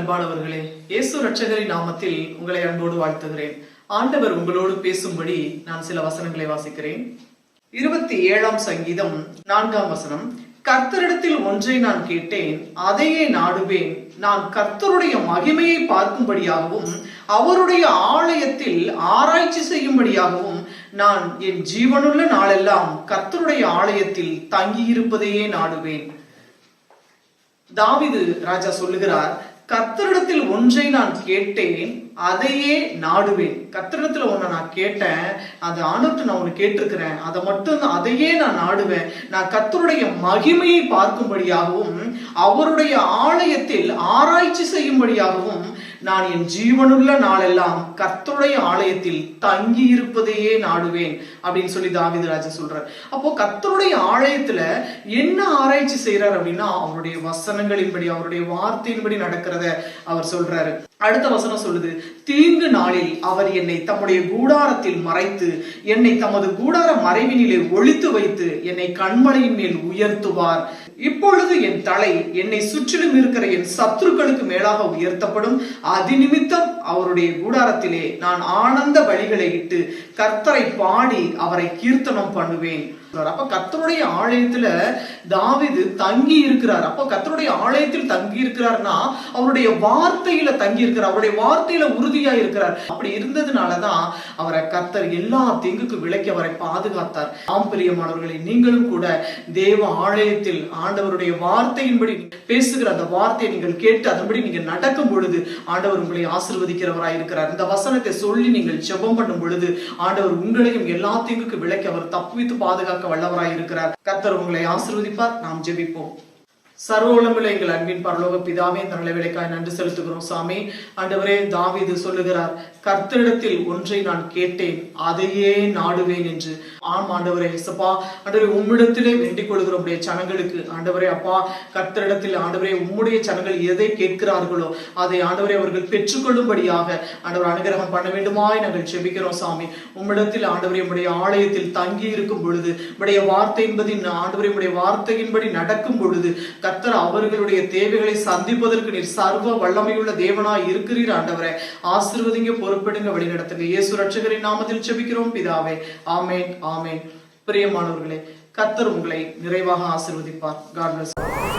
அன்பானவர்களே, இயேசு இரட்சகரின் நாமத்தில் உங்களை அன்போடு வாழ்த்துகிறேன். ஆண்டவர் உங்களோடு பேசும்படி நான் சில வசனங்களை வாசிக்கிறேன். 27ஆம் சங்கீதம் 4ஆம் வசனம். கர்த்தரிடத்தில் ஒன்றை நான் கேட்டேன், அதையே நாடுவேன். நான் கர்த்தருடைய மகிமையை பார்க்கும்படியாகவும் அவருடைய ஆலயத்தில் ஆராய்ச்சி செய்யும்படியாகவும் நான் என் ஜீவனுள்ள நாளெல்லாம் கர்த்தருடைய ஆலயத்தில் தங்கியிருப்பதையே நாடுவேன். தாவீது ராஜா சொல்லுகிறார், கர்த்தரிடத்தில் ஒன்றை நான் கேட்டேன், அதையே நாடுவேன். கர்த்தரிடத்துல ஒன்ன நான் கேட்டேன், அது ஆண்டவர்ட்ட நான் ஒன்னு கேட்டிருக்கிறேன், அதை மட்டும் அதையே நான் நாடுவேன். நான் கர்த்தருடைய மகிமையை பார்க்கும்படியாகவும் அவருடைய ஆலயத்தில் ஆராய்ச்சி செய்யும்படியாகவும் நான் என் ஜீவனுள்ள நாளெல்லாம் கர்த்தருடைய ஆலயத்தில் தங்கி இருப்பதையே நாடுவேன் அப்படின்னு சொல்லி தாவீது ராஜா சொல்றார். அப்போ கர்த்தருடைய ஆலயத்துல என்ன ஆராய்ச்சி செய்யறார் அப்படின்னா, அவருடைய வசனங்களின்படி அவருடைய வார்த்தையின்படி நடக்கிறத அவர் சொல்றாரு. அடுத்த வசனம் சொல்லுது, தீங்கு நாளில் அவர் என்னை தம்முடைய கூடாரத்தில் மறைத்து என்னை தமது கூடார மறைவினிலே ஒளித்து வைத்து என்னை கண்மலையின் மேல் உயர்த்துவார். இப்பொழுது என் தலை என்னை சுற்றிலும் இருக்கிற என் சத்துருக்களுக்கு மேலாக உயர்த்தப்படும். அது நிமித்தம் அவருடைய கூடாரத்திலே நான் ஆனந்த பலிகளை இட்டு கர்த்தரை பாடி அவரை கீர்த்தனம் பண்ணுவேன். அப்ப கர்த்தருடைய ஆலயத்துல தாவீது தங்கி இருக்கிறார். அப்ப கர்த்தருடைய ஆலயத்தில் தங்கி இருக்கிறார்னா அவருடைய வார்த்தையில தங்கி இருக்கிறார், அவருடைய வார்த்தையில உறுதியா இருக்கிறார். அப்படி இருந்ததுனாலதான் அவரை கர்த்தர் எல்லா தீங்குக்கு விலக்கி அவரை பாதுகாத்தார். ஆம் பிரியமானவர்களை, நீங்களும் கூட தேவ ஆலயத்தில் ஆண்டவருடைய வார்த்தையின்படி பேசுகிற அந்த வார்த்தையை நீங்கள் கேட்டு அதன்படி நீங்க நடக்கும் பொழுது ஆண்டவர் உங்களை ஆசீர்வதிக்கிறவராய் இருக்கிறார். இந்த வசனத்தை சொல்லி நீங்கள் ஜெபம் பண்ணும் பொழுது ஆண்டவர் உங்களையும் எல்லா தீங்குக்கு விலக்கி அவர் தப்புவித்து பாதுகாக்க வல்லவராய் இருக்கிறார். கர்த்தர் உங்களை ஆசீர்வதிப்பார். நாம் ஜெபிப்போம். சர்வவல்லமையுள்ள எங்கள் அன்பின் பரலோக பிதாவே, இந்த நல்ல வேளைக்காய் நன்றி செலுத்துகிறோம் சாமி. ஆண்டவரே, தாவீது சொல்லுகிறார், கர்த்தரிடத்தில் ஒன்றை நான் கேட்டேன், அதையே நாடுவேன் என்று. ஆம் ஆண்டவரே, இயேசுப்பா, ஆண்டவரே, உம்மிடத்திலே வேண்டிக் கொள்கிற உம்முடைய ஜனங்களுக்கு ஆண்டவரே அப்பா, கர்த்தரிடத்தில் ஆண்டவரே உம்முடைய ஜனங்கள் எதை கேட்கிறார்களோ அதை ஆண்டவரே அவர்கள் பெற்றுக்கொள்ளும்படியாக ஆண்டவர் அனுகிரகம் பண்ண வேண்டுமாய் நாங்கள் ஜெபிக்கிறோம் சாமி. உம்மிடத்தில் ஆண்டவரே உம்முடைய ஆலயத்தில் தங்கி இருக்கும் பொழுது உம்முடைய வார்த்தையின்படி ஆண்டவரே உம்முடைய வார்த்தையின்படி நடக்கும் பொழுது கர்த்தர் அவர்களுடைய தேவைகளை சந்திப்பதற்கு நீர் சர்வ வல்லமையுள்ள தேவனாய் இருக்கிறீர். ஆண்டவரே, ஆசீர்வதிங்க, பொறுப்பெடுங்க, வழி நடத்துங்க. இயேசு இரட்சகரின் நாமத்தில் ஜெபிக்கிறோம் பிதாவே. ஆமென், ஆமென். பிரியமானவர்களே, கர்த்தர் உங்களை நிறைவாக ஆசீர்வதிப்பார். God bless you.